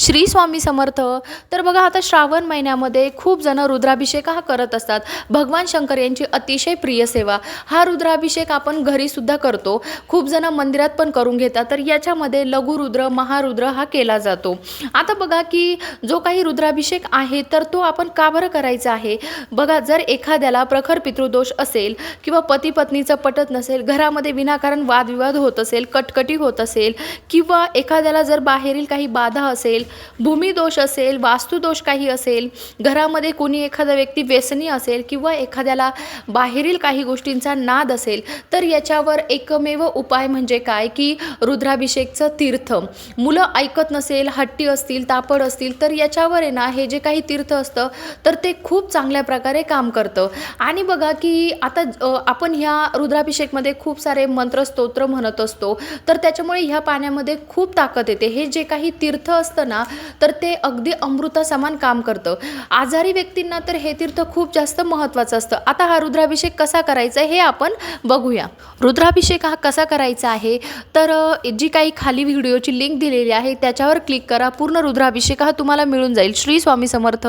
श्री स्वामी समर्थ. तर बघा आता श्रावण महिन्यामध्ये खूप जण रुद्राभिषेक हा करत असतात. भगवान शंकर यांची अतिशय प्रिय सेवा. हा रुद्राभिषेक आपण घरीसुद्धा करतो. खूप जण मंदिरात पण करून घेतात. तर याच्यामध्ये लघुरुद्र, महारुद्र हा केला जातो. आता बघा की जो काही रुद्राभिषेक आहे तर तो आपण का बरं करायचा आहे. बघा जर एखाद्याला प्रखर पितृदोष असेल किंवा पती पत्नीचं पटत नसेल, घरामध्ये विनाकारण वादविवाद होत असेल, कटकटी होत असेल किंवा एखाद्याला जर बाहेरील काही बाधा असेल, भूमिदोष असेल, वास्तुदोष काही असेल, घरामध्ये कोणी एखादा व्यक्ती व्यसनी असेल किंवा एखाद्याला बाहेरील काही गोष्टींचा नाद असेल, तर याच्यावर एकमेव उपाय म्हणजे काय की रुद्राभिषेकचं तीर्थ. मुलं ऐकत नसेल, हट्टी असतील, तापड असतील, तर याच्यावर आहे ना हे जे काही तीर्थ असतं तर ते खूप चांगल्या प्रकारे काम करतं. आणि बघा की आता आपण ह्या रुद्राभिषेकमध्ये खूप सारे मंत्र स्तोत्र म्हणत असतो, तर त्याच्यामुळे ह्या पाण्यामध्ये खूप ताकद येते. हे जे काही तीर्थ असतं ना तर ते अगदी अमृतासमान काम करतं. आजारी व्यक्तींना तर हे तीर्थ खूप जास्त महत्त्वाचं असतं. आता हा रुद्राभिषेक कसा करायचा हे आपण बघूया. रुद्राभिषेक हा कसा करायचा आहे तर जी काही खाली व्हिडिओची लिंक दिलेली आहे त्याच्यावर क्लिक करा. पूर्ण रुद्राभिषेक हा तुम्हाला मिळून जाईल. श्री स्वामी समर्थ.